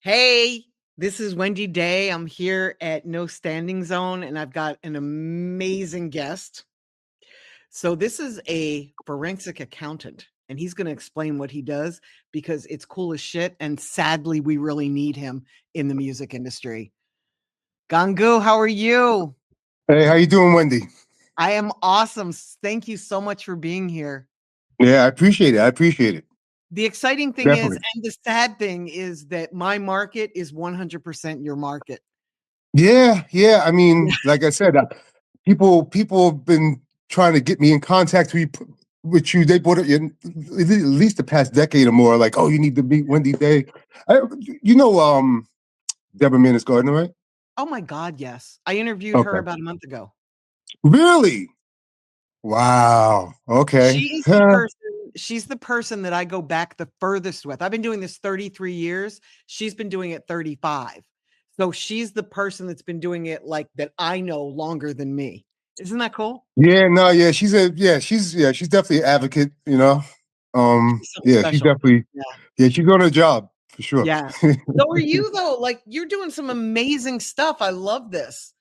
Hey, this is Wendy Day. I'm here at No Standing Zone, and I've got an amazing guest. So, this is a forensic accountant, and he's going to explain what he does because it's cool as shit. And sadly, we really need him in the music industry. Gongu, how are you? Hey, how you doing, Wendy? I am awesome. Thank you so much for being here. Yeah, I appreciate it. I appreciate it. The exciting thing is, Definitely. and the sad thing is that my market is 100% your market. Yeah. I mean, like I said, people have been trying to get me in contact with you. They brought it in at least the past decade or more. Like, oh, you need to meet Wendy Day. I, you know, Deborah Manis Gardner, right? Oh my God, yes. I interviewed her Okay. about a month ago. Really? Wow. Okay. She's the person that I go back the furthest with. I've been doing this 33 years. She's been doing it 35. So she's the person that's been doing it like that I know longer than me. Isn't that cool? Yeah. No. Yeah. She's definitely an advocate. She's something Yeah. She's special. definitely. Yeah. Yeah. She's on her job for sure. Yeah. So are you though? Like you're doing some amazing stuff. I love this.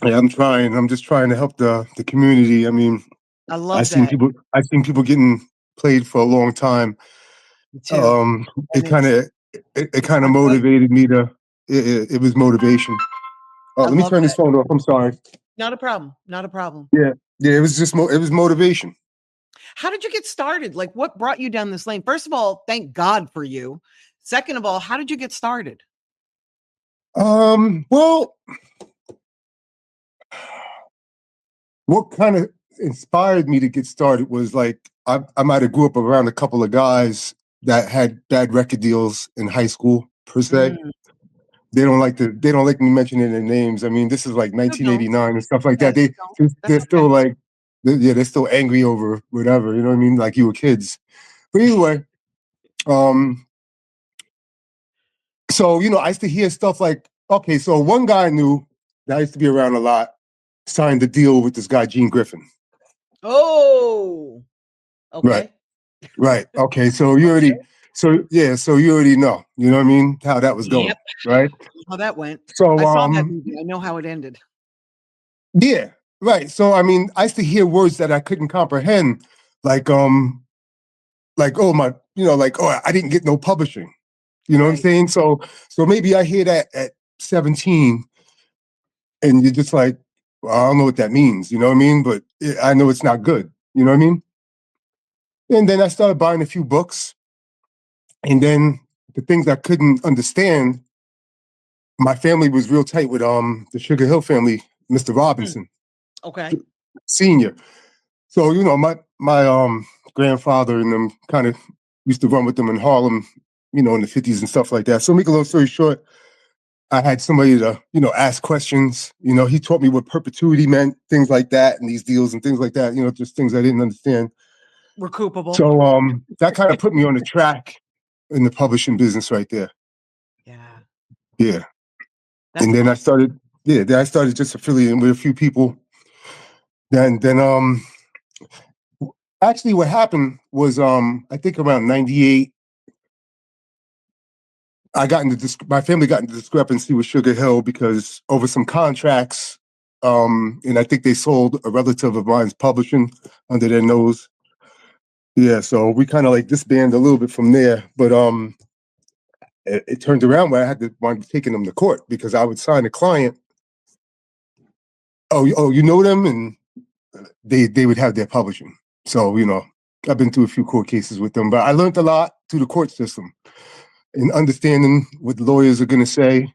Yeah, I'm trying. I'm just trying to help the community. I mean, I I've love seen that. people. I've seen people getting played for a long time. Me too. Um, it And kind it's of it it's kind of not good. motivated me to. It was motivation. Oh, I let me love turn this that. phone off. I'm sorry. Not a problem. Not a problem. Yeah, yeah. It was just it was motivation. How did you get started? Like, what brought you down this lane? First of all, thank God for you. Second of all, how did you get started? Well, what kind of inspired me to get started was like I might have grew up around a couple of guys that had bad record deals in high school per se. Mm, They don't like me mentioning their names. I mean, this is like no, don't. 1989 and stuff like Yeah, that. no, don't. That's They're okay. still like they're still angry over whatever, you know what I mean? Like you were kids. But anyway, um, so I used to hear stuff like, okay, so one guy I knew that I used to be around a lot signed the deal with this guy, Gene Griffin. Oh, Right, okay. right. Okay, so you Okay. already so you already know, you know what I mean, how that was Yep. going, right? How that went. So I saw that movie. I know how it ended. yeah, right. So I mean, I used to hear words that I couldn't comprehend, like oh my, like oh I didn't get no publishing. You know what I'm Right. saying? So maybe I hear that at 17, and you're just like, well, I don't know what that means. You know what I mean? But I know it's not good. You know what I mean? And then I started buying a few books, and then the things I couldn't understand, my family was real tight with the Sugar Hill family, Mr. Mm, Robinson okay. Senior. So my grandfather and them kind of used to run with them in Harlem, in the 50s and stuff like that. So make a long story short, I had somebody to ask questions. He taught me what perpetuity meant, things like that, and these deals and things like that. Just things I didn't understand. Recoupable. So that kind of put me on the track in the publishing business right there. Yeah. Yeah, That's and then I awesome. started. Yeah, then I started just affiliating with a few people. Then actually what happened was I think around 98 I got into this my family got into discrepancy with Sugar Hill because over some contracts, and I think they sold a relative of mine's publishing under their nose. Yeah, so we kind of like disbanded a little bit from there, but it turned around where I had to wind up taking them to court because I would sign a client. Oh, you know them, and they would have their publishing. So I've been through a few court cases with them, but I learned a lot through the court system and understanding what lawyers are going to say,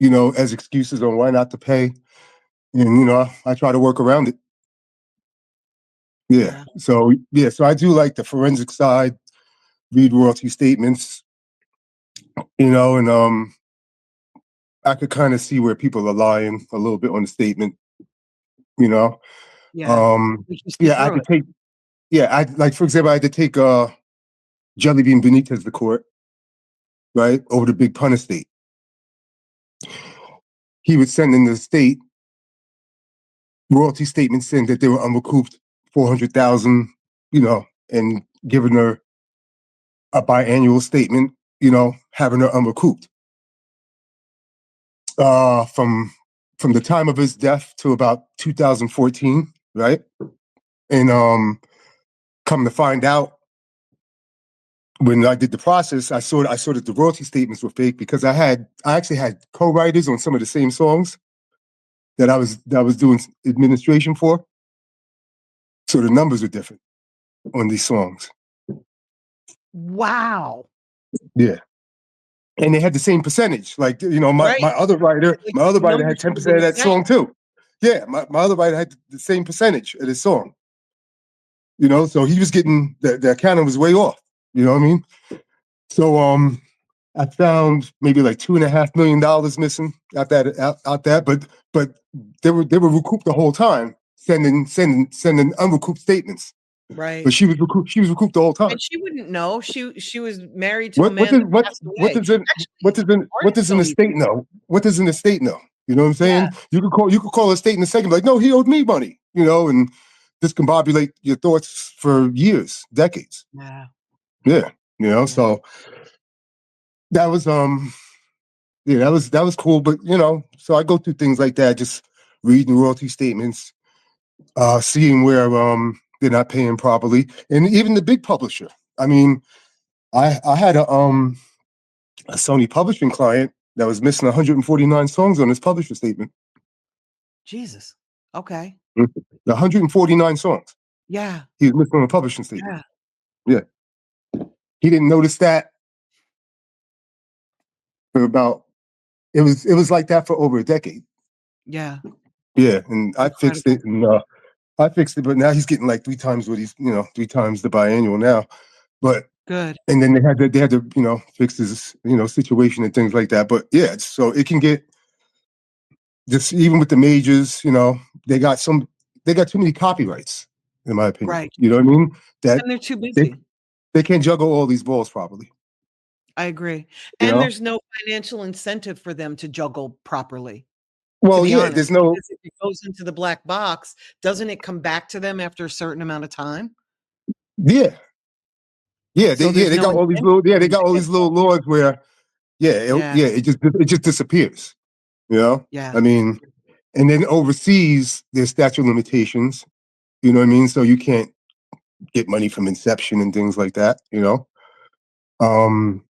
as excuses on why not to pay. And I try to work around it. Yeah. Yeah. So I do like the forensic side, read royalty statements, and I could kind of see where people are lying a little bit on the statement, you know. Yeah. Um We can see yeah, I had through to it. take I like for example, I had to take Jelly Bean Benitez to court, right, over the Big Pun estate. He was sending the state royalty statements saying that they were unrecouped 400,000, and giving her a biannual statement having her unrecouped. From the time of his death to about 2014, right? And come to find out, when I did the process, I saw that the royalty statements were fake because I actually had co-writers on some of the same songs that I was doing administration for. So the numbers are different on these songs. Wow. Yeah. And they had the same percentage. Like, my Right. other writer, Like, my other the writer had numbers should have been 10% of the that same. song too. Yeah, my other writer had the same percentage of his song. So he was getting the accounting was way off. You know what I mean? So I found maybe like $2.5 million missing out that, but they were recouped the whole time, sending unrecouped statements. Right. But she was recouped the whole time. And she wouldn't know. She was married to a What man does that passed what away. does an Actually, what artists does an don't even estate know? What does an estate know? You know what I'm Yeah. saying? You could call a estate in a second, like, no, he owed me money, and discombobulate your thoughts for years, decades. Yeah. Yeah, so that was that was cool. But so I go through things like that, just reading royalty statements, seeing where they're not paying properly, and even the big publisher. I mean, I had a Sony publishing client that was missing 149 songs on his publisher statement. Jesus. Okay. 149 songs Yeah. he was missing on a publishing statement. Yeah. Yeah, he didn't notice that for about. It was like that for over a decade. Yeah. Yeah, and I fixed Incredible. it, but now he's getting like 3 times what he's, 3 times the biannual now. But Good. and then they had to fix his situation and things like that. But yeah, so it can get just even with the majors, they got too many copyrights, in my opinion. Right. You know what I mean? That And they're too they busy. they can't juggle all these balls properly. I agree. You And know? there's no financial incentive for them to juggle properly, to Well, be yeah, honest, there's no. because if it goes into the black box, doesn't it come back to them after a certain amount of time? Yeah, So there's they no got all these incentive little for they them got to all get these little laws where Yeah. it just disappears. Yeah. I mean, and then overseas there's statute of limitations. You know what I mean? So you can't get money from inception and things like that. Um,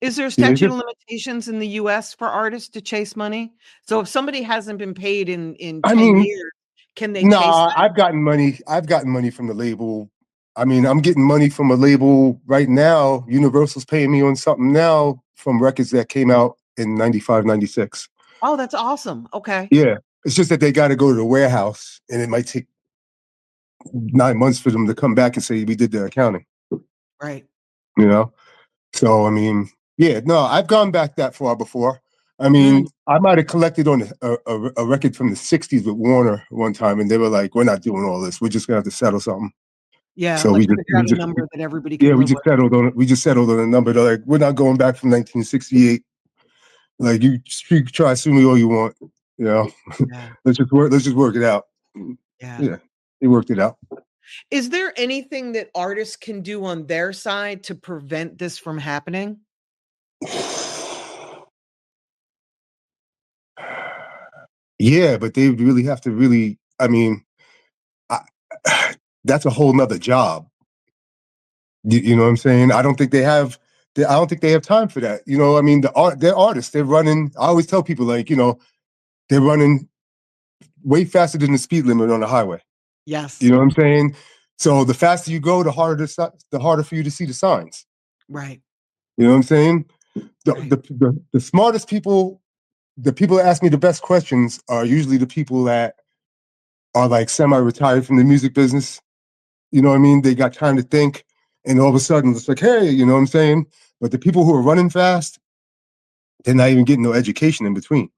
Is there a yeah, it's statute just, of limitations in the US for artists to chase money? So if somebody hasn't been paid in I 10 mean, years, can they chase nah, them? I've gotten money. I've gotten money from the label. I mean, I'm getting money from a label right now. Universal's paying me on something now from records that came out in 95, 96. Oh, that's awesome. Okay. Yeah. It's just that they got to go to the warehouse and it might take 9 months for them to come back and say, we did the accounting, Right. you know? So, I mean, yeah, no, I've gone back that far before. I mean, Mm. I might have collected on a record from the 60s with Warner one time, and they were like, we're not doing all this. We're just going to have to settle something. Yeah, So like figure out a number that everybody can we live just with. settled on it. We just settled on a number. They're like, we're not going back from 1968. Like, you try to sue me all you want. Yeah. Let's just work it out. Yeah. Yeah, they worked it out. Is there anything that artists can do on their side to prevent this from happening? Yeah, but they really have to really. I mean, I, that's a whole nother job. You know what I'm saying? I don't think they have. I don't think they have time for that. I mean, they're artists. They're running. I always tell people, like, they're running way faster than the speed limit on the highway. Yes. You know what I'm saying? So the faster you go, the harder for you to see the signs. Right. You know what I'm saying? Right. The smartest people, the people that ask me the best questions are usually the people that are like semi-retired from the music business. You know what I mean? They got time to think, and all of a sudden it's like, hey, you know what I'm saying? But the people who are running fast, they're not even getting no education in between.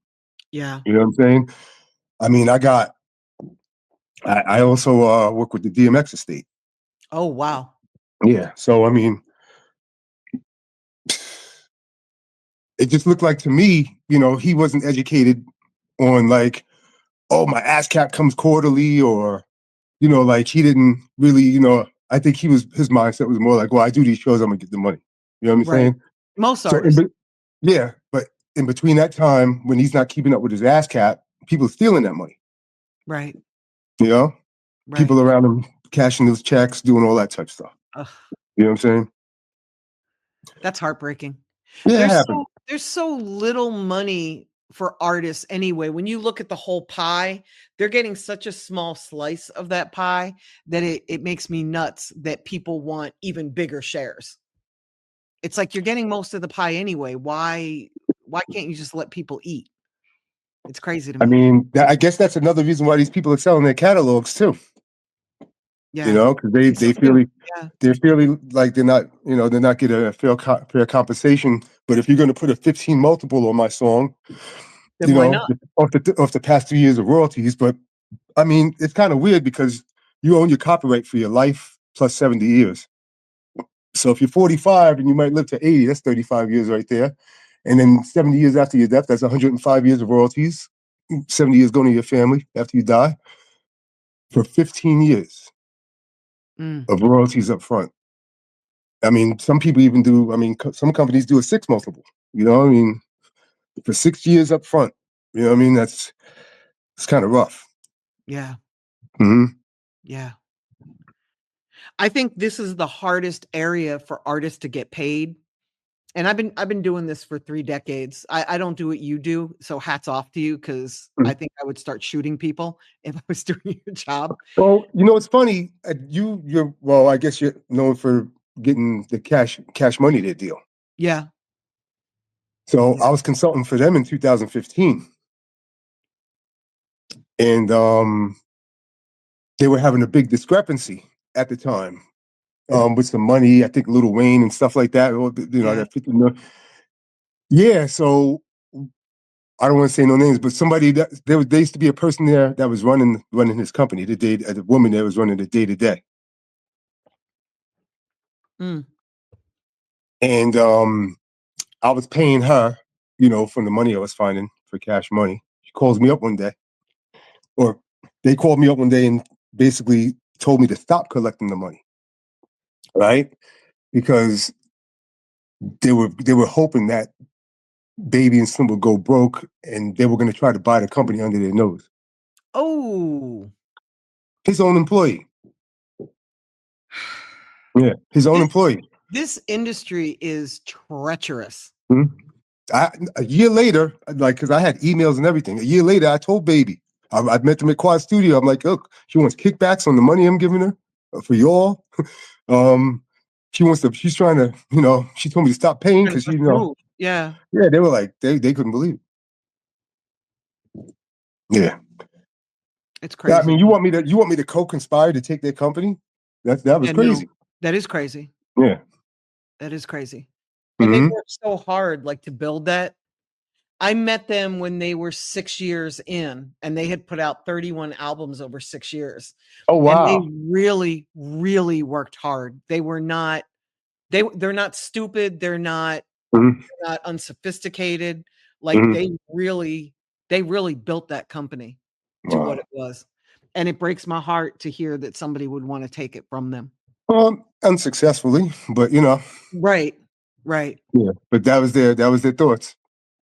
Yeah. You know what I'm saying? I mean, I also work with the DMX estate. Oh, wow. Yeah. So I mean, it just looked like to me, he wasn't educated on like, oh, my ASCAP comes quarterly, or like he didn't really, I think his mindset was more like, well, I do these shows, I'm gonna get the money. You know what I'm Right. saying? Most So, artists. yeah, but in between that time, when he's not keeping up with his ass cap, people are stealing that money. Right. You know, Right. people around him cashing those checks, doing all that type of stuff. Ugh, You know what I'm saying? that's heartbreaking. Yeah, it happened. There's so little money for artists anyway. When you look at the whole pie, they're getting such a small slice of that pie that it makes me nuts that people want even bigger shares. It's like you're getting most of the pie anyway. Why can't you just let people eat? It's crazy to I me. mean, I guess that's another reason why these people are selling their catalogs too. You Yeah. know, because I think so too. Yeah. they're fairly like they're not getting a fair compensation. But if you're going to put a 15 multiple on my song, Then why not? off the past 3 years of royalties, but I mean, it's kind of weird because you own your copyright for your life plus 70 years. So if you're 45 and you might live to 80, that's 35 years right there. And then 70 years after your death, that's 105 years of royalties. 70 years going to your family after you die for 15 years Mm, of royalties up front. I mean, some people even do, I mean, some companies do a six multiple, you know, I mean, for 6 years up front, you know what I mean? It's kind of rough. yeah. Hmm. Yeah. I think this is the hardest area for artists to get paid. And I've been doing this for 3 decades. I don't do what you do, so hats off to you because I think I would start shooting people if I was doing your job. Well, you know, it's funny. Well, I guess you're known for getting the cash money that deal. Yeah, So yeah. I was consulting for them in 2015, and they were having a big discrepancy at the time with some money. I think Little Wayne and stuff like that. You know, Yeah. that 50 million. Yeah. So I don't want to say no names, but somebody there used to be a person there that was running his company. The woman that was running the day to day, Mm. and I was paying her, from the money I was finding for cash money. She calls me up one day, or they called me up one day and basically told me to stop collecting the money, right? Because they were hoping that Baby and Slim would go broke, and they were going to try to buy the company under their nose. Oh. His own employee, yeah, his own This employee. this industry is treacherous. Mhm. A year later, like, because I had emails and everything. A year later, I told Baby, I met them at Quad Studio. I'm like, look, she wants kickbacks on the money I'm giving her for y'all. Um, she's trying to, she told me to stop paying Trying to because push the move. Yeah, yeah, they were like, they couldn't believe it. Yeah. it's Yeah, I crazy mean, to me. you want me to co-conspire to take their company? That was Yeah, no, crazy. that is crazy. Yeah. That is crazy. And they Hmm. worked so hard, like, to build that. I met them when they were 6 years in, and they had put out 31 albums over 6 years, Oh and they wow. really, really worked hard. They're not stupid, Hmm. they're not unsophisticated, like, Hmm. they really built that company to what Wow. it was, and it breaks my heart to hear that somebody would wanna take it from them. Unsuccessfully, but Right, right. yeah. But that was their thoughts.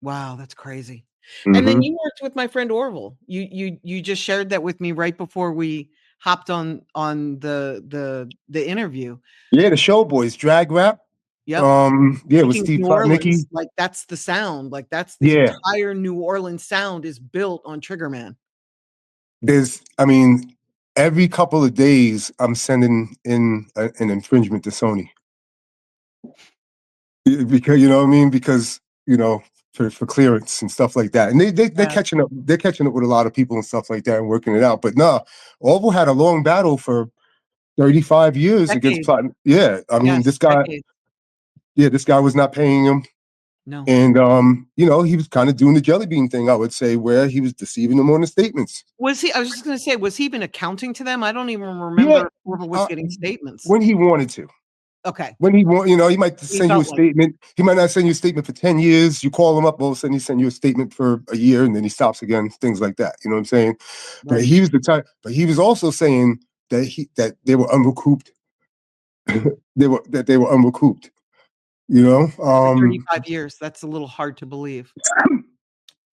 Wow, that's crazy. And then Hmm. you worked with my friend Orville. You just shared that with me right before we hopped on the interview. Yeah, the Showboys drag rap. Yep. Yeah, with Speaking of Steve New Nicky. Orleans, like, that's the sound, like, that's the Yeah, entire New Orleans sound is built on Triggerman. I mean, every couple of days I'm sending in an infringement to Sony. Because you know what I mean, because for clearance and stuff like that, and they're Yeah, catching up. They're catching up with a lot of people and stuff like that and working it out. But no, Orville had a long battle for 35 years against decades. Platinum. Yeah, I mean Yes, this guy. decades. Yeah, this guy was not paying him, No. and he was kind of doing the jelly bean thing, I would say, where he was deceiving them on the statements. I was just gonna say, was he even accounting to them? I don't even Yeah, remember if Orville was uh, getting statements. when he wanted to. Okay. When he want, he might He send you a felt like it. statement. He might not send you a statement for 10 years. You call him up, all of a sudden he send you a statement for a year, and then he stops again, things like that. You know what I'm saying? But Right. he was the type, but he was also saying that they were unrecouped. They were unrecouped. You know, For 35 years. That's a little hard to believe.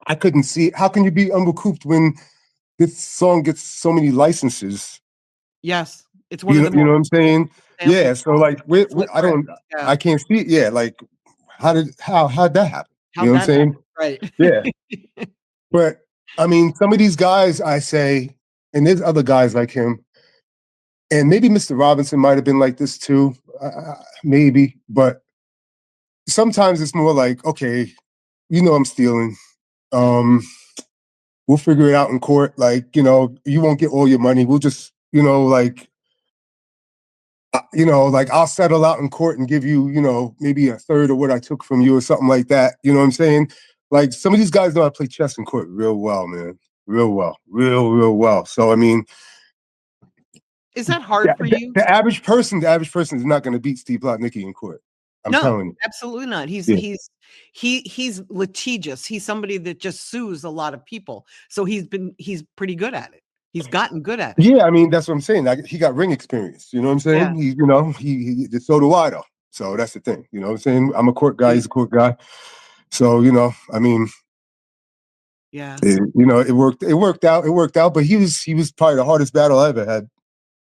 I couldn't see. How can you be unrecouped when this song gets so many licenses? Yes. It's one of the You know most what I'm saying? sampled Yeah. So like, flip I don't, records. Yeah. I can't see it. Yeah. Like, how'd that happen? You know How'd what I'm that happen? saying? Right. Yeah. But I mean, some of these guys, I say, and there's other guys like him, and maybe Mr. Robinson might have been like this too, maybe. But sometimes it's more like, okay, you know, I'm stealing. Um, we'll figure it out in court. Like, you know, you won't get all your money. We'll just, like I'll settle out in court and give you, maybe a third of what I took from you or something like that. You know what I'm saying? Like some of these guys know how to play chess in court real well, man. Real well. Real well. So I mean, Is that hard for you? the average person is not going to beat Steve Plotnicki in court. I'm No, telling you. absolutely not. Yeah. He's litigious. He's somebody that just sues a lot of people. So he's pretty good at it. He's gotten good at it. Yeah, I mean that's what I'm saying. Like, he got ring experience. You know what I'm saying? Yeah. He so do I though. So that's the thing. You know what I'm saying? I'm a court guy. Yeah. He's a court guy. So I mean, Yeah. it worked. It worked out. It worked out. But he was probably the hardest battle I ever had.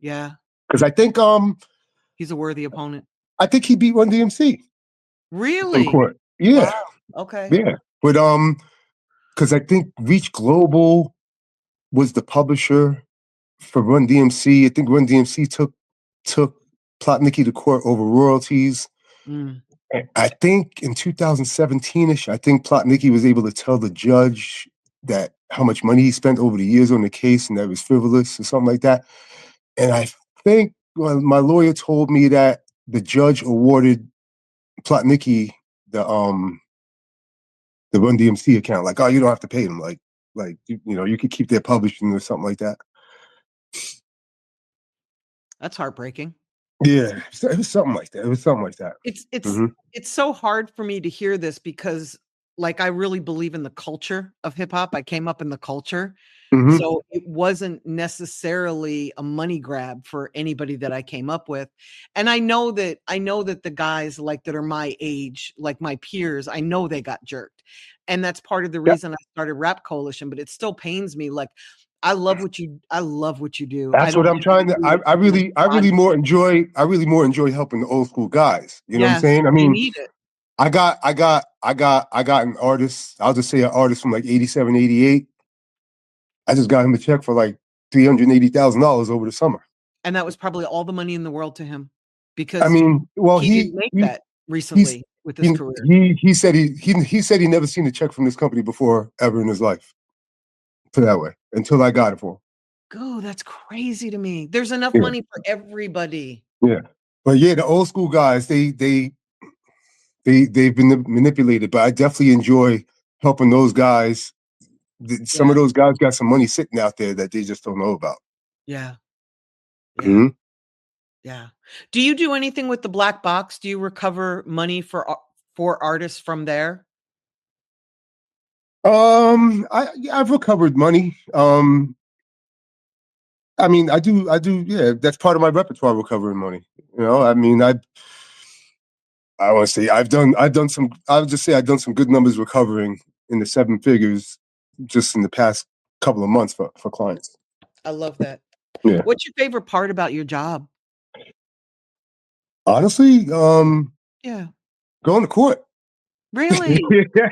Yeah. Because He's a worthy opponent. I think he beat Run DMC in Really? court. Yeah, Wow. Okay. yeah. But because I think Reach Global was the publisher for Run DMC. I think Run DMC took Plotnicki to court over royalties. Mm. I think in 2017ish, I think Plotnicki was able to tell the judge that how much money he spent over the years on the case and that was frivolous or something like that. And I think my lawyer told me that the judge awarded Plotnicki the Run DMC account. Like, oh, you don't have to pay them. Like you could keep their publishing or something like that. That's heartbreaking. Yeah, it was something like that. It was something like that. It's so hard for me to hear this because like I really believe in the culture of hip hop. I came up in the culture. So it wasn't necessarily a money grab for anybody that I came up with. And I know that the guys like that are my age, like my peers, I know they got jerked. And that's part of the reason I started Rap Coalition, but it still pains me. Like I love what you do. I That's what don't I'm trying to. I really more enjoy helping the old school guys. You know what I'm Yes, saying? I they mean, need it. I got an artist. I'll just say an artist from like 87, 88. I just got him a check for like $380,000 over the summer. And that was probably all the money in the world to him I because mean, well, he didn't make that he's recently with his career. he said he said he never seen a check from this company before ever in his life. Put it that way, until I got it for him. Oh, that's crazy to me. There's enough money for everybody. Yeah, but yeah, the old school guys, they've been manipulated. But I definitely enjoy helping those guys. Some of those guys got some money sitting out there that they just don't know about. Yeah. Yeah. Mm-hmm. Yeah. Do you do anything with the black box? Do you recover money for artists from there? I've recovered money. I mean, I do. Yeah, that's part of my repertoire, recovering money. I mean, I want to say I've done some. I would just say I've done some good numbers recovering in the seven figures just in the past couple of months for clients. I love that. Yeah. What's your favorite part about your job? Honestly, Yeah. going to court. Really?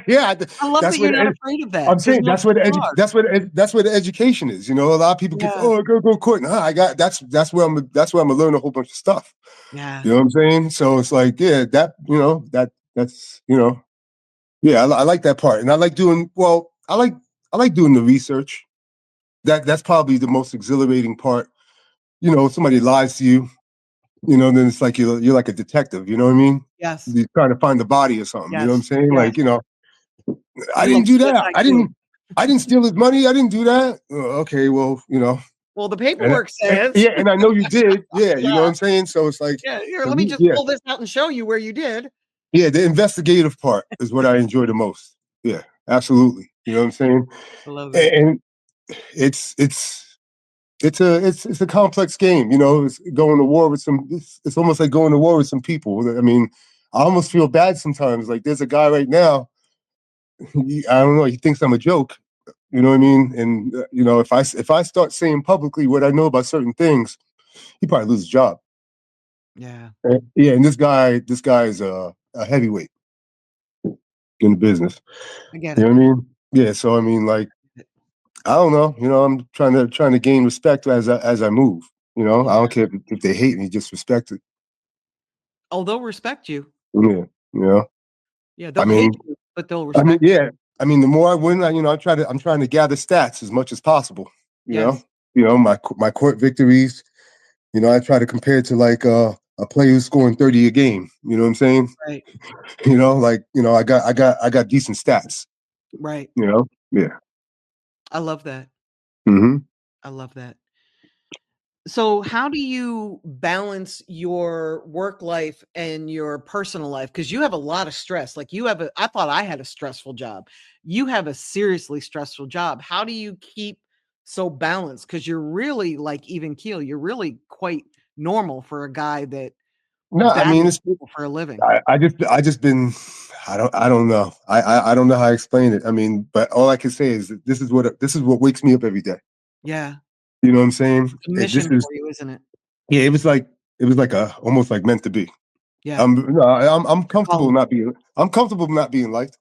Yeah. I love That's that you're what not afraid of that. I'm There's saying. no PR. That's where the education is. A lot of people get, Yeah. oh, go to court. Nah, that's where I'm gonna learn a whole bunch of stuff. Yeah. You know what I'm saying? So it's like, yeah, that's yeah, I like that part, and I like doing. Well, I like doing the research. That's probably the most exhilarating part. Somebody lies to you. Then it's like you're like a detective. You know what I mean? Yes. You're trying to find the body or something. You know what I'm Yes. saying? Yes. Like, I You didn't love do that. CSI too. I didn't steal his money. I didn't do that. Okay, well, Well, the and, paperwork says. yeah, and I know you did. Yeah, you know Yeah. what I'm saying. So it's like, Yeah. Here, for let me me, just yeah, pull this out and show you where you did. yeah, the investigative part is what I enjoy the most. Yeah, absolutely. You know what I'm saying? I love that. And it's a complex game. It's going to war with some. It's almost like going to war with some people. I mean, I almost feel bad sometimes. Like there's a guy right now. I don't know. He thinks I'm a joke. You know what I mean? And if I start saying publicly what I know about certain things, he probably lose his job. Yeah. Yeah, and this guy is a heavyweight in the business. I get You know it. what I mean? Yeah. So I mean, like, I don't know. I'm trying to gain respect as I move. I Yeah. don't care if they hate me, just respect it. Oh, they'll respect you. Yeah. You know. Yeah, I they'll hate mean, you, but they'll I mean, respect you. yeah. I mean, the more I win, I'm trying to gather stats as much as possible. You know. Yes. My court victories. I try to compare it to like a player who's scoring 30 a game. You know what I'm saying? Right. I got decent stats. Right. Yeah. I love that. Hmm. I love that. So, how do you balance your work life and your personal life? Because you have a lot of stress. Like I thought I had a stressful job. You have a seriously stressful job. How do you keep so balanced? Because you're really like even keel. You're really quite normal for a guy that No, I mean battles it's people for a living. I just been I don't know. I don't know how I explain it. I mean, but all I can say is that this is what wakes me up every day. Yeah. You know what I'm saying? It's a This mission is for you, isn't it? yeah. It was like a almost like meant to be. Yeah. I'm Your comfortable calling. not being liked.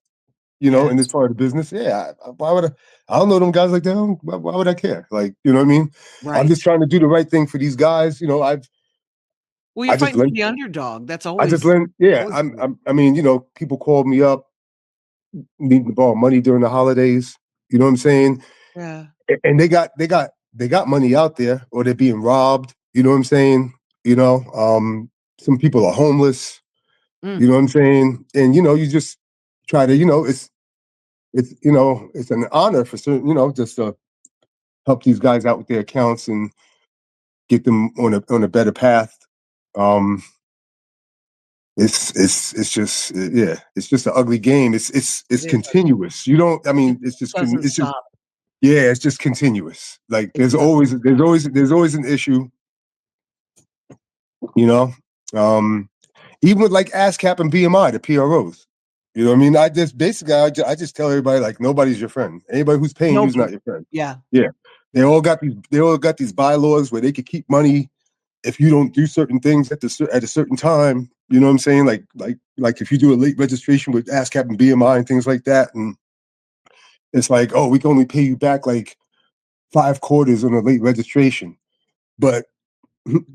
Yeah. In this part of the business. Yeah. Why would I don't know them guys like that. Why would I care? Like, you know what I mean? I'm Right. just trying to do the right thing for these guys. Well, you're I just fighting for lent the underdog. That's I just always lent yeah. always good. I mean, people called me up needing to borrow money during the holidays. You know what I'm saying? Yeah. And they got money out there, or they're being robbed. You know what I'm saying? You know, some people are homeless. You Mm, know what I'm saying? And you just try to, it's an honor for certain, just to help these guys out with their accounts and get them on a better path. Um, it's just yeah, it's just an ugly game. it It's is. continuous. You don't. I It mean, it's just doesn't it's just stop. yeah, it's just continuous. Like It doesn't stop. there's always an issue. You know, um, even with like ASCAP and BMI, the PROs. You know what I mean? I just tell everybody like nobody's your friend. Anybody who's paying you is not Nobody. your friend. Yeah. Yeah, they all got these bylaws where they could keep money if you don't do certain things at a certain time. You know what I'm saying? Like if you do a late registration with ASCAP and BMI and things like that, and it's like, oh, we can only pay you back like 5 quarters on a late registration, but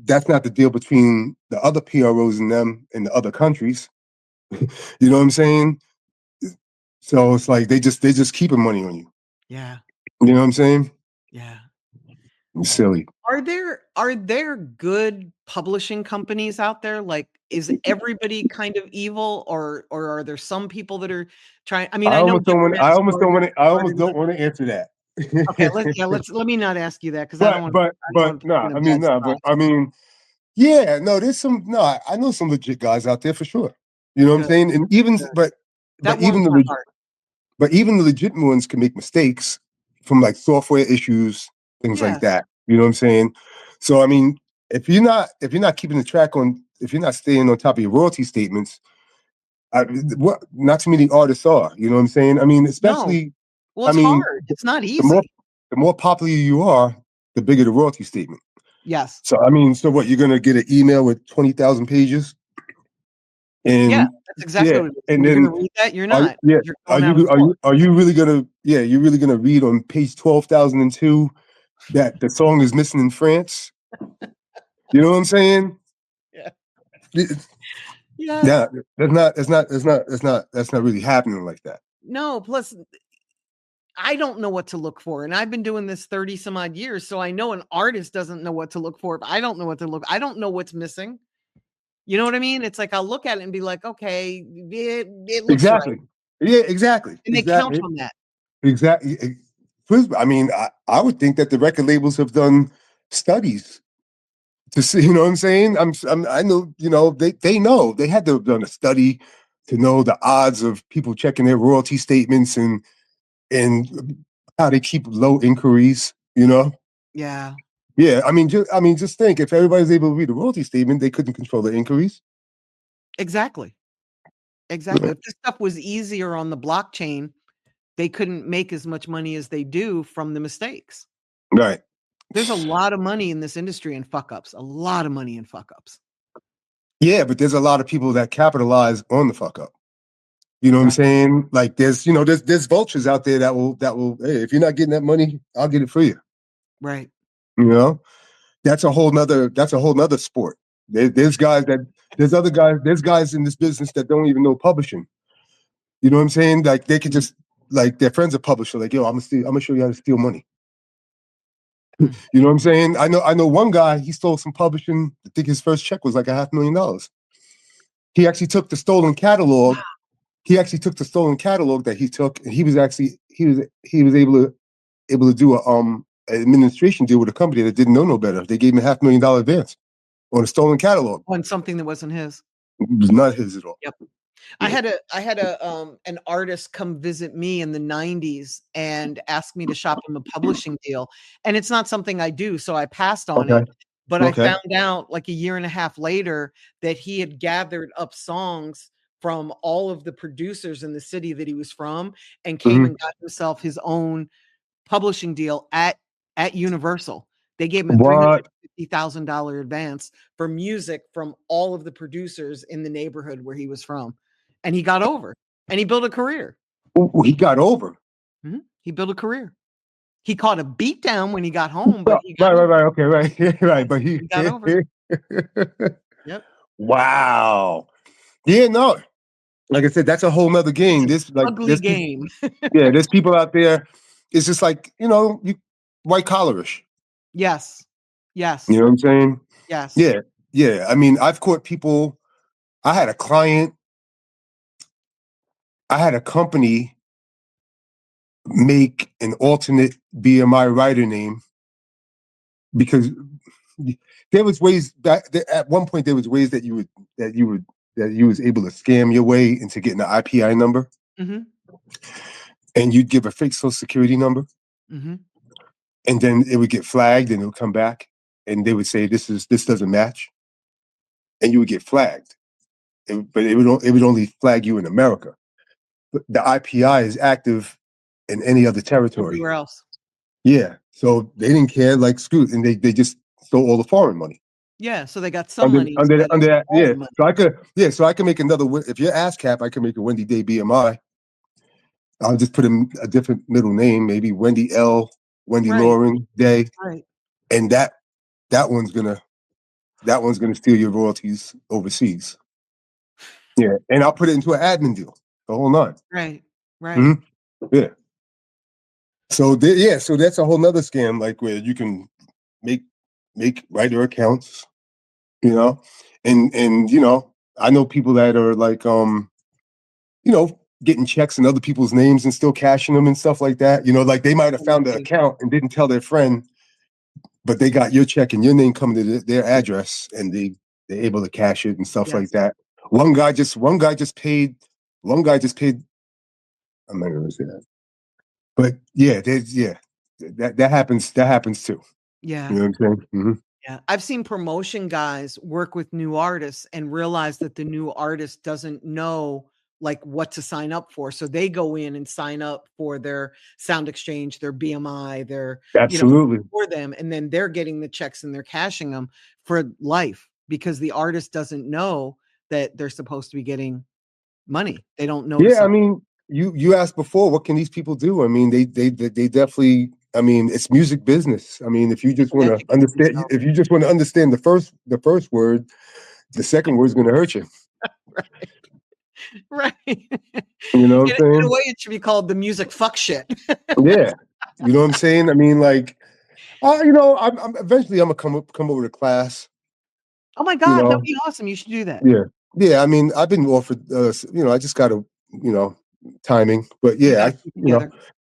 that's not the deal between the other PROs and them in the other countries. You know what I'm saying? So it's like they just keeping money on you. Yeah. You know what I'm saying? Yeah. It's silly. Are there good publishing companies out there? Like, is everybody kind of evil, or are there some people that are trying? I mean, I I know almost don't want. Different I almost don't started want to. I almost started don't with want to answer that. okay, let me not ask you that because but but I don't but want to put you no, in a I mean bad no, spot. but I mean yeah, no. There's some no. I know some legit guys out there for sure. You know what I'm Good, saying? And even good. but That warms even the my legit heart. but even the legitimate ones can make mistakes from like software issues, things like Yes. that. You know what I'm saying? So I mean, if you're not keeping the track on if you're not staying on top of your royalty statements, what not too many artists are. You know what I'm saying? I mean, No. especially Well, I it's mean, hard. It's not the more easy. the more popular you are, the bigger the royalty statement. Yes. So I mean, so what? You're gonna get an email with 20,000 pages, Yeah, and that's exactly yeah, what it is. and And you're gonna then read that? You're are not, yeah, because you're going out of are court. you really gonna you're really gonna read on page 12,002 that the song is missing in France? You know what I'm saying? Yeah. It- Yes. Yeah, that's not really happening like that. No, plus I don't know what to look for, and I've been doing this 30 some odd years, so I know an artist doesn't know what to look for. If I don't know what to look, I don't know what's missing. You know what I mean? It's like I'll look at it and be like, "Okay, it looks right," Exactly. Yeah, exactly. and they count Exactly. on that. Exactly. First, I mean, I would think that the record labels have done studies to see. You know what I'm saying? I know. They know they had to have done a study to know the odds of people checking their royalty statements and how they keep low inquiries. Yeah, Yeah. I mean, just think if everybody's able to read the royalty statement, they couldn't control the inquiries. exactly. Exactly. If this stuff was easier on the blockchain, they couldn't make as much money as they do from the mistakes. Right. There's a lot of money in this industry in fuck ups. A lot of money in fuck ups. Yeah, but there's a lot of people that capitalize on the fuck up. You know what I'm Right. saying? Like there's vultures out there that will hey, if you're not getting that money, I'll get it for you. Right. You know? That's a whole nother sport. There's guys that there's guys in this business that don't even know publishing. You know what I'm saying? Like they could just like their friends are publisher, like, yo, I'm gonna show you how to steal money. Mm. You know what I'm saying? I know one guy, he stole some publishing. I think his first check was like $500,000. He actually took the stolen catalog. He actually took the stolen catalog that he took, and he was able to do a an administration deal with a company that didn't know no better. They gave him $500,000 advance on a stolen catalog. On something that wasn't his. It was not his at all. Yep. Yeah. I had an artist come visit me in the 90s and ask me to shop him a publishing deal. And it's not something I do, so I passed on it. Okay. But I Okay. found out like a year and a half later that he had gathered up songs from all of the producers in the city that he was from and came and got himself his own publishing deal at Universal. They gave him a What? $350,000 advance for music from all of the producers in the neighborhood where he was from. And he got over and he built a career. Ooh, he got over. Mm-hmm. He built a career. He caught a beat down when he got home, but he got right. Okay, right. Right. But he got over. Yep. Wow. Yeah, no. Like I said, that's a whole nother game. This like Ugly game. yeah, there's people out there. It's just like, you white collarish. Yes. Yes. You know what I'm saying? Yes. Yeah. Yeah. I mean, I've caught people. I had a client, I had a company make an alternate BMI rider name because there was ways that at one point there was ways that you was able to scam your way into getting an IPI number, Mm-hmm. and you'd give a fake social security number, Mm-hmm. and then it would get flagged and it would come back and they would say this doesn't match, and you would get flagged. But it would only flag you in America. But the IPI is active in any other territory. Everywhere else. Yeah. So they didn't care, like screw, and they just stole all the foreign money. Yeah, so they got some money. Under that, yeah. Money. So I can make another. If you're ASCAP, I can make a Wendy Day BMI. I'll just put a different middle name, maybe Wendy L, Wendy Right. Lauren Day, Right. and that one's gonna steal your royalties overseas. Yeah, and I'll put it into an admin deal. The whole nine. Right. Right. Mm-hmm. Yeah. So so that's a whole nother scam, like where you can make writer accounts, and I know people that are like getting checks in other people's names and still cashing them and stuff like that. Like they might have found the account and didn't tell their friend, but they got your check and your name coming to their address, and they're able to cash it and stuff like that. One guy just paid. I'm not gonna say that, but yeah, that happens. That happens too. Yeah. You know what I'm saying? Mm-hmm. Yeah. I've seen promotion guys work with new artists and realize that the new artist doesn't know like what to sign up for. So they go in and sign up for their sound exchange, their BMI, their, Absolutely. for them. And then they're getting the checks and they're cashing them for life because the artist doesn't know that they're supposed to be getting money. They don't know. Yeah. I mean, you asked before, what can these people do? I mean, they definitely, I mean, it's music business. I mean, if you just want to understand the first word, the second word is going to hurt you. Right. You know what I'm saying? In a way, it should be called the music fuck shit. Yeah. You know what I'm saying? I mean, like, I'm eventually I'm gonna come over to class. Oh my God, that'd be awesome. You should do that. Yeah. Yeah. I mean, I've been offered, I just got to, timing, but yeah,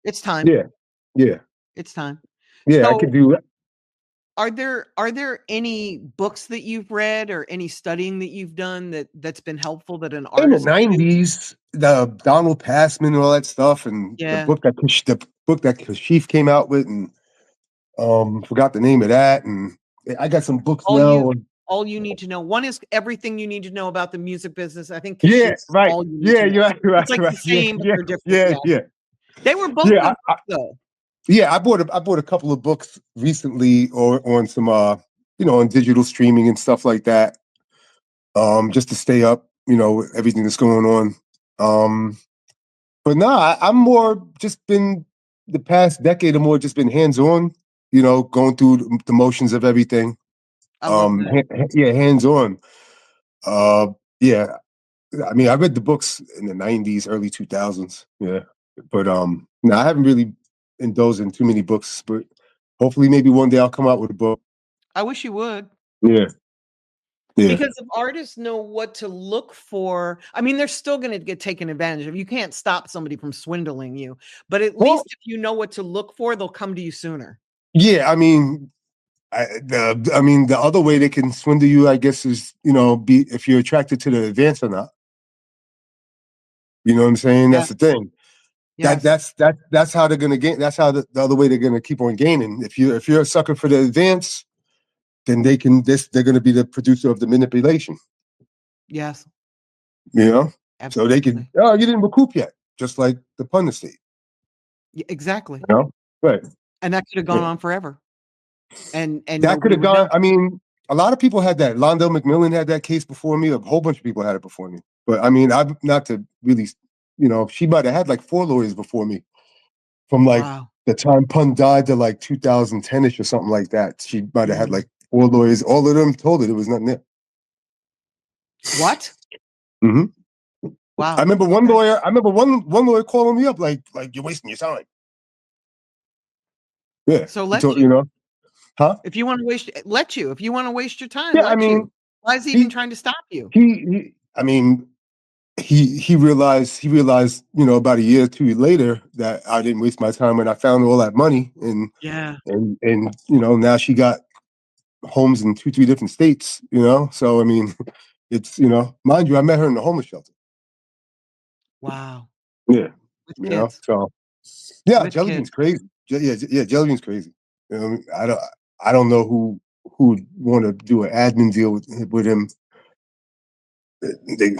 it's time. Yeah. Yeah. It's time. Yeah. So, I could do. Are there any books that you've read or any studying that you've done that's been helpful that an artist in the 90s, the Donald Passman and all that stuff, and the book that Kashif came out with, and forgot the name of that, and I got some books now. All You Need to Know. One is Everything You Need to Know About the Music Business. I think Yeah, Kashif's right. All You Need Yeah, to Know. you're right, It's right, like right. the Yeah, same, but yeah, they're different. yeah, Yeah. yeah. They were both Yeah, good books, though. yeah. I bought a couple of books recently, or on some on digital streaming and stuff like that. Just to stay up, with everything that's going on. But no, I'm more just been the past decade or more just been hands on, going through the motions of everything. I love that. Yeah, hands on. Uh, yeah. I mean, I read the books in the '90s, early 2000s. Yeah, but no, I haven't really indulged in too many books. But hopefully, maybe one day I'll come out with a book. I wish you would. Yeah, yeah. Because if artists know what to look for, I mean, they're still going to get taken advantage of. You can't stop somebody from swindling you, but at Well, least if you know what to look for, they'll come to you sooner. yeah. I mean, the other way they can swindle you, I guess, is be if you're attracted to the advance or not. You know what I'm saying? That's the Yes. thing. Yes. That's how they're gonna gain. That's how the other way they're gonna keep on gaining. If you're a sucker for the advance, then they're gonna be the producer of the manipulation. Yes. You know, so they can. Absolutely. Oh, you didn't recoup yet, just like the pun estate. Exactly. You know, right? And that could have gone Yeah. on forever. And That could nobody have would know. gone. I mean, a lot of people had that. Londell McMillan had that case before me. A whole bunch of people had it before me. But I mean, I've not to really, she might have had like 4 lawyers before me from like Wow. the time Pun died to like 2010ish or something like that. She might have had Mm. like 4 lawyers. All of them told her there was nothing there. What? Hmm. I Wow. remember one Okay. lawyer. I remember one lawyer calling me up like you're wasting your time. Yeah, So he let told you. huh? If you want to waste, let you. If you want to waste your time, Yeah, I let you. mean, Why is he even he trying to stop you? I mean, he realized about a year or two later that I didn't waste my time when I found all that money Yeah. and now she got homes in 2-3 different states. So I mean, it's mind you, I met her in the homeless shelter. Wow. Yeah, With kids. so yeah, With Jelly kids. Bean's crazy. Yeah, Jelly Bean's crazy. I don't know who would want to do an admin deal with him. They,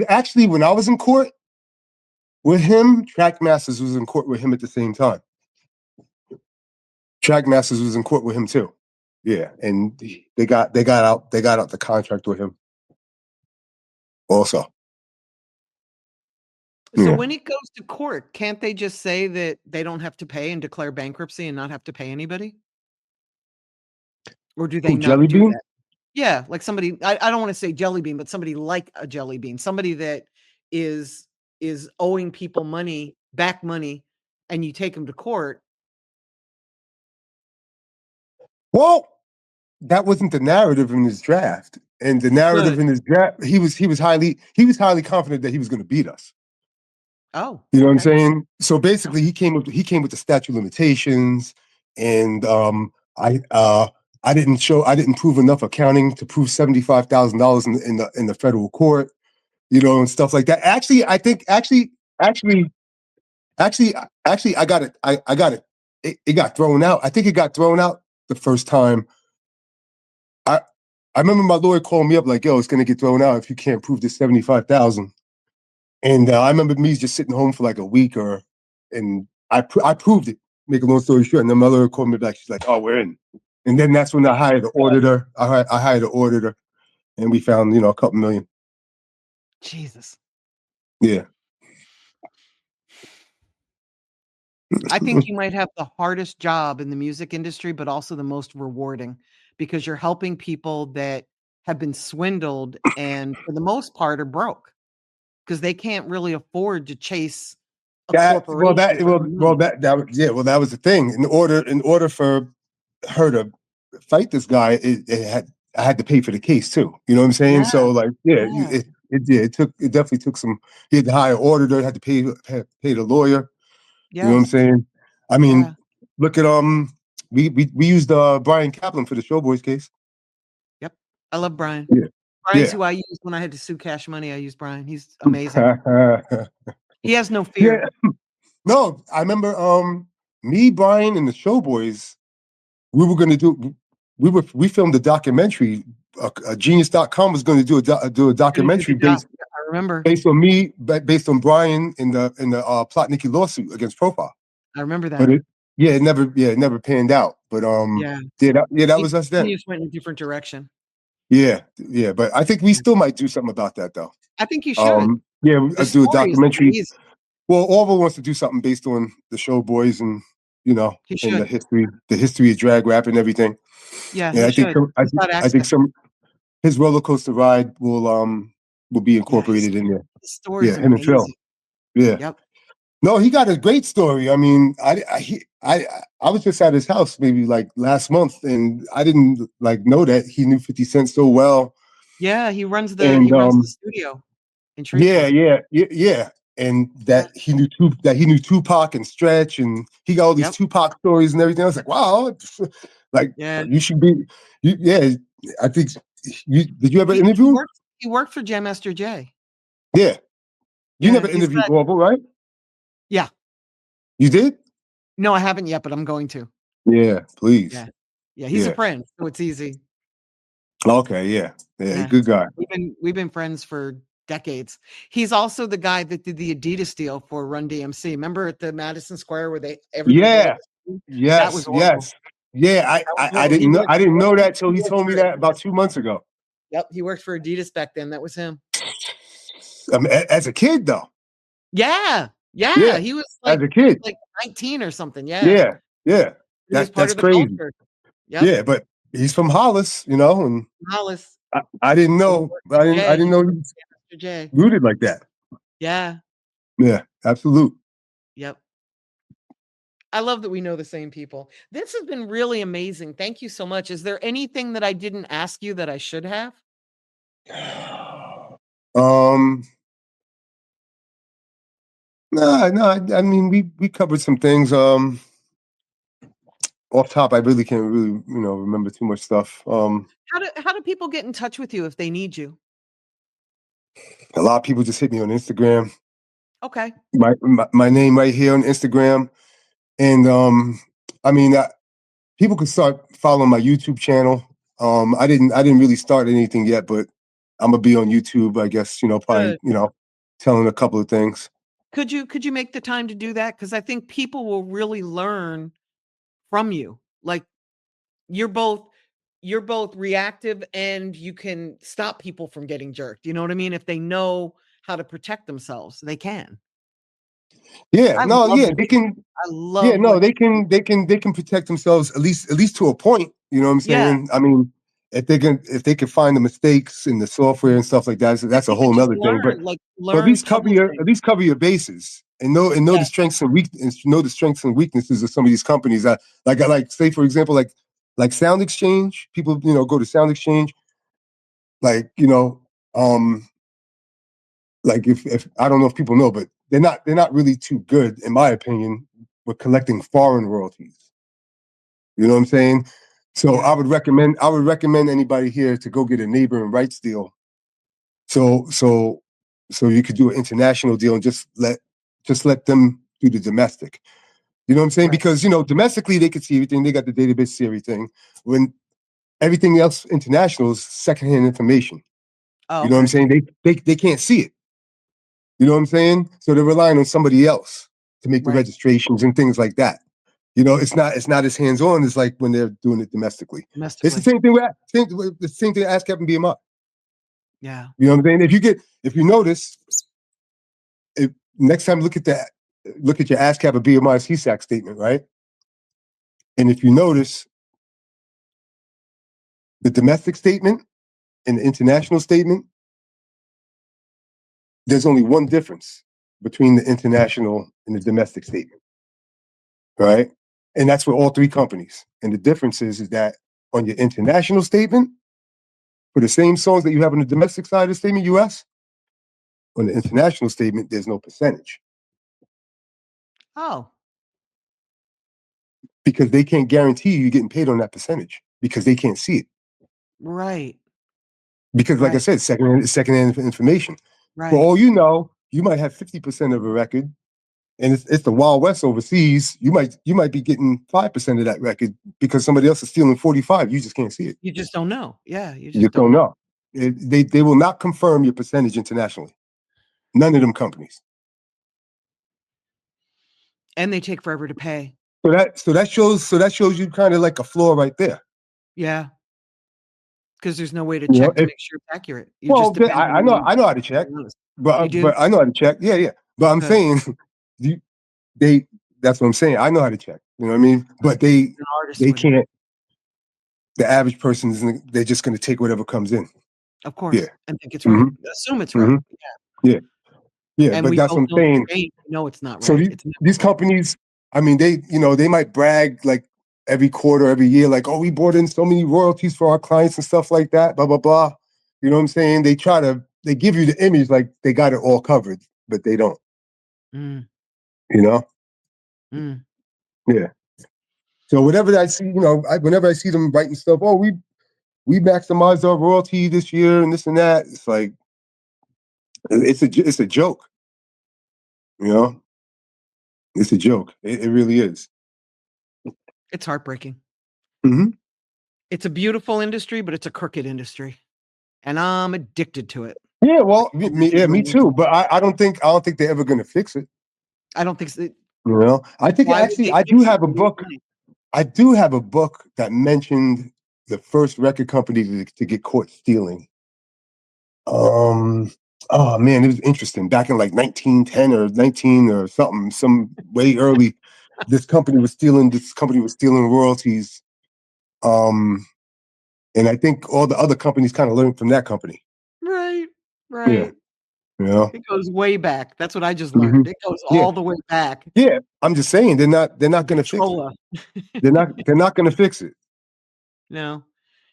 actually, when I was in court with him, Trackmasters was in court with him at the same time. Trackmasters was in court with him too. Yeah, and they got out the contract with him also. So Yeah. when it goes to court, can't they just say that they don't have to pay and declare bankruptcy and not have to pay anybody? Or do they Who, Jelly not do Bean? that? Yeah, like somebody I don't wanna say jelly bean, but somebody like a jelly bean, somebody that is is owing people money, back money, and you take them to court. Well, that wasn't the narrative in his draft. And the narrative Good. in his draft, he was highly confident that he was going to beat us. Oh, You know what I'm okay. saying? So basically, Okay. he came with the statute of limitations, and I didn't prove enough accounting to prove $75,000 in the federal court, and stuff like that. Actually, I think actually actually actually I got it. I got it. It got thrown out. I think it got thrown out the first time. I I remember my lawyer calling me up like, "Yo, it's gonna get thrown out if you can't prove this 75,000." And I remember me just sitting home for like a week, and I proved it. Make a long story short, and then my lawyer called me back. She's like, "Oh, we're in." And then that's when I hired the auditor. I hired the auditor, and we found a couple million. Jesus. Yeah. I think you might have the hardest job in the music industry, but also the most rewarding because you're helping people that have been swindled and for the most part are broke because they can't really afford to chase a That well corporation that for well their well money. that was the thing. In order for her to fight this guy, I had to pay for the case too. You know what I'm saying? So Yes, like, yeah, yes, it definitely took some. He had to hire an auditor, had to pay the lawyer. You know what I'm yes, saying? I mean, yeah, look at we used Brian Kaplan for the Showboys case. yep. I love Brian. Yeah, Brian's yeah, who I used when I had to sue Cash Money. I used Brian. He's amazing. He has no yeah. fear. No, I remember me, Brian, and the Showboys. We were gonna do. We filmed a documentary Genius.com was going to do a Gonna do the documentary job. I remember. based on me, based on Brian in the Plotnicki lawsuit against Profile. I remember But that. it never panned out. But Yeah. that was us then. Genius went in a different direction. Yeah, yeah. But I think we still might do something about that though. I think you should. Yeah, The do a story is documentary. amazing. Well, Orville wants to do something based on the show boys and He and should. the history of drag rap and everything. Yeah, And he should. He's got I think access. his roller coaster ride will be Yeah, incorporated in there. his story Yeah, is him and Phil. amazing. Yeah. Yep. No, he got a great story. I mean, I was just at his house maybe like last month, and I didn't like know that he knew 50 Cent so well. Yeah, he runs the And studio in yeah, Shreveport. yeah, and Yeah. that he knew Tupac and Stretch, and he got all these Yep. Tupac stories and everything. I was like, wow, like Yeah. you should be. Yeah, I think did you ever interview him? He worked for Jam Master Jay. Yeah, you Yeah, never interviewed Orville, right? Yeah. You did? No, I haven't yet, but I'm going to. Yeah, please. Yeah. Yeah, he's a friend, so it's easy. Okay, yeah. Yeah. Good guy. We've been friends for decades. He's also the guy that did the Adidas deal for Run DMC. Remember at the Madison Square where everybody Yeah. that was Orville. Yes. Yeah, I didn't know that till he told me that about 2 months ago. Yep, he worked for Adidas back then. That was him. As a kid though. Yeah. Yeah. He was As a kid. like 19 or something. Yeah. Yeah. He was part That's of the crazy. culture. Yep. Yeah, but he's from Hollis, and Hollis. I didn't know. I didn't know he was rooted like that. Yeah. Yeah, absolute. Yep. I love that we know the same people. This has been really amazing. Thank you so much. Is there anything that I didn't ask you that I should have? No. I mean, we covered some things. Off top, I really can't remember too much stuff. How do people get in touch with you if they need you? A lot of people just hit me on Instagram. Okay. My name right here on Instagram, and I mean, people could start following my YouTube channel. I didn't really start anything yet, but I'm gonna be on YouTube. I guess probably Good. telling a couple of things. Could you make the time to do that? Because I think people will really learn from you. Like you're both reactive and you can stop people from getting jerked. You know what I mean? If they know how to protect themselves, they can. Yeah, they can. I love Yeah, no, they can protect themselves at least to a point. You know what I'm saying? Yeah. I mean, if they can find the mistakes in the software and stuff like that, that's a whole nother thing. But at least cover your bases and know the strengths and weaknesses of some of these companies. Like say for example, like Sound Exchange. People go to Sound Exchange. Like like if I don't know if people know, but they're not really too good, in my opinion, with collecting foreign royalties. You know what I'm saying? So I would recommend anybody here to go get a neighbor and rights deal. So you could do an international deal and just let them do the domestic. You know what I'm saying? Right. Because domestically they could see everything, they got the database to see everything. When everything else international is secondhand information. Oh, you know what I'm saying? They can't see it. You know what I'm saying? So they're relying on somebody else to make the registrations and things like that. It's not as hands-on as like when they're doing it domestically. It's the same thing the same thing ASCAP and BMI. Yeah. You know what I'm saying? If you notice, next time look at your ASCAP and BMI CSAC statement, right? And if you notice the domestic statement and the international statement, there's only one difference between the international and the domestic statement, right? And that's for all three companies. And the difference is that on your international statement, for the same songs that you have on the domestic side of the statement, US, on the international statement, there's no percentage. Oh. Because they can't guarantee you getting paid on that percentage because they can't see it. Right. Because like I said, secondhand information. Right. For all you know, you might have 50% of a record and it's the Wild West overseas. You might be getting 5% of that record because somebody else is stealing 45. You just can't see it. You just don't know. Yeah, you You just just don't don't know. know. They will not confirm your percentage internationally. None of them companies. And they take forever to pay. So that shows you kind of like a flaw right there. Yeah, because there's no way to You know, check to if make sure it's accurate. You just well, depend I on know the I know how to check, honest. You but do? I know how to check. Yeah, yeah. But I'm Good. saying, you, they that's what I'm saying. I know how to check. You know what I mean? But An artist they wouldn't. can't. The average person is they're just going to take whatever comes in. Of Yeah. course, and think it's hmm right. Assume it's hmm right. Yeah, Yeah. Yeah. and But we that's both what I'm know the saying. train. We know it's not So right. these It's never these right. companies, I mean, they might brag like every quarter, every year, like, oh, we brought in so many royalties for our clients and stuff like that. Blah blah blah. You know what I'm saying? They give you the image like they got it all covered, but they don't. Mm, You know? mm. Yeah. So whatever I see, whenever I see them writing stuff, oh, we maximized our royalty this year and this and that. It's like it's a joke. You know, it's a joke. It really is. It's heartbreaking. hmm It's a beautiful industry, but it's a crooked industry, and I'm addicted to it. Yeah, The well, collusion me going too. on. But I don't think they're ever going to fix it. I don't think so. You know, I think Why would actually they fix it? They lose money. I do have a book that mentioned the first record company to get caught stealing. Um, oh man, it was interesting. Back in like 1910 or 19 or something, some way early, this company was stealing royalties. Um, and I think all the other companies kind of learned from that company. Right, Yeah, right. you know. It goes way back. That's what I just hmm learned. It goes Yeah, all the way back. yeah. I'm just saying they're not going to fix it. Controlla. They're not going to fix it. No,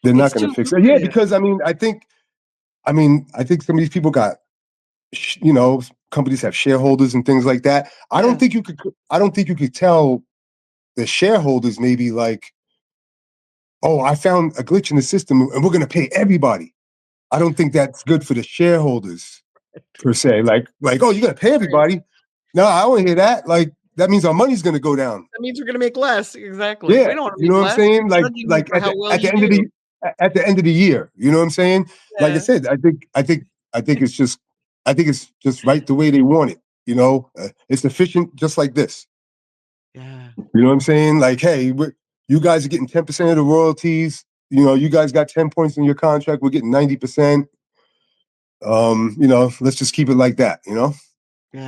They're not it's going to too fix it. Yeah, lucrative. because I think some of these people got companies have shareholders and things like that. Yeah, I don't think you could tell the shareholders maybe like, oh, I found a glitch in the system and we're going to pay everybody. I don't think that's good for the shareholders per se. Like, oh, you're going to pay right. everybody. No, I don't hear that. Like, that means our money's going to go down. That means we're gonna make less. Exactly. We Yeah, don't wanna you know make what I'm less. saying? We're Like, judging you like for how well at the you end of do. the year, you know what I'm saying? Like I Yeah, said, I think it's just right the way they want it. It's efficient, just like this. yeah, You know what I'm saying? Like, hey, you guys are getting 10% of the royalties. You guys got 10 points in your contract. We're getting 90%. Let's just keep it like that.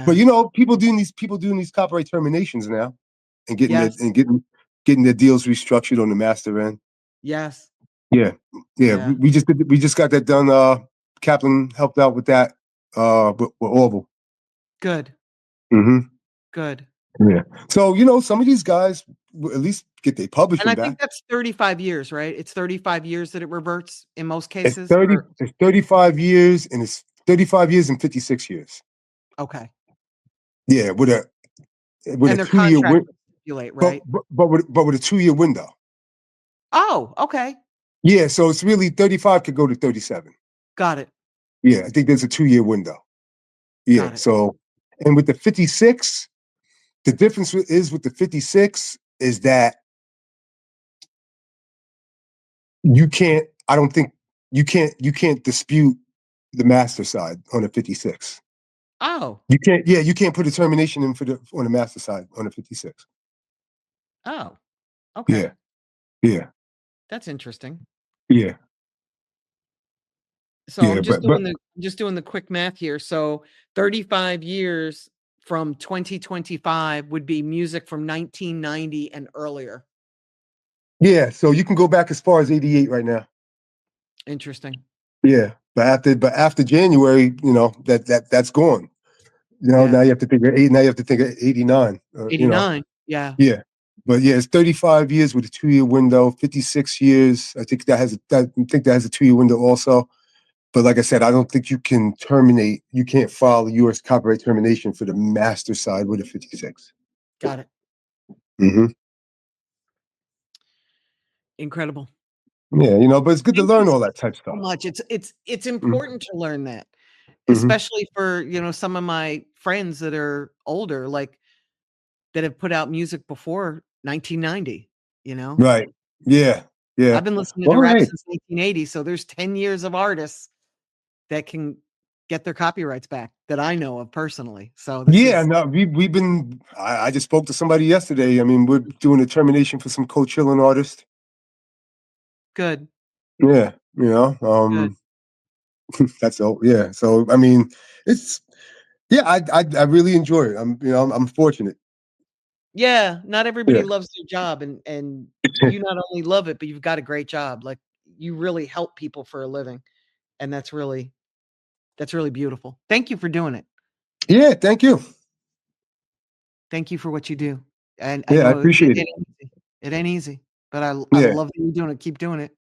But yeah. people doing these copyright terminations now and getting their Yes, and getting their deals restructured on the master end. yes, Yeah, yeah. We, yeah. we just we just got that done. Kaplan helped out with that. With Orville. Good, hmm good. Yeah. So some of these guys will at least get their And publishing I think back. that's 35 years, right? It's 35 years that it reverts in most It's cases, 30. or It's 35 years, and it's 35 years and 56 years. okay. Yeah, with a And their 2 year contract win, would stipulate, but right? but with a 2 year window. Oh, okay. Yeah, so it's really 35 could go to 37. Got it, Yeah, I think there's a 2 year window. Yeah, got it. so and with the 56, the difference is with the 56 is that you can't. I don't think you can't dispute the master side on a 56. Oh, You can't. Yeah, you can't put a termination in on the master side on a 56. oh, Yeah, okay. yeah, That's interesting. yeah, So yeah. I'm just But doing the quick math here. So 35 years from 2025 would be music from 1990 and earlier. yeah. So you can go back as far as 88 right now. Interesting. Yeah, but after January, that's gone. Now Yeah. you have to think of eight. Now you have to think of 89. 89. Yeah. Yeah. But yeah, it's 35 years with a 2 year window, 56 years. I think that has a 2 year window also. But like I said, I don't think you can't file a US copyright termination for the master side with a 56. Got it. hmm Incredible. Yeah, but it's good to Thank you learn all that type so stuff. much. It's hmm important to learn that, hmm especially for, some of my friends that are older. Like, that have put out music before 1990, you know? Right. Yeah. Yeah. I've been listening to Well, rap hey. since 1980, so there's 10 years of artists that can get their copyrights back that I know of personally. So this Yeah, is no, we've been. I just spoke to somebody yesterday. I mean, we're doing a termination for some co-chilling artist. good, Yeah, good. that's all. Yeah, so I mean, it's yeah, I really enjoy it. I'm fortunate. Yeah, not everybody Yeah, loves their job, and you not only love it, but you've got a great job. Like, you really help people for a living, and that's really beautiful. Thank you for doing it. yeah. Thank you. Thank you for what you do. And I Yeah, I know appreciate it it. ain't easy. It ain't easy, but I Yeah. love that you're doing it. Keep doing it.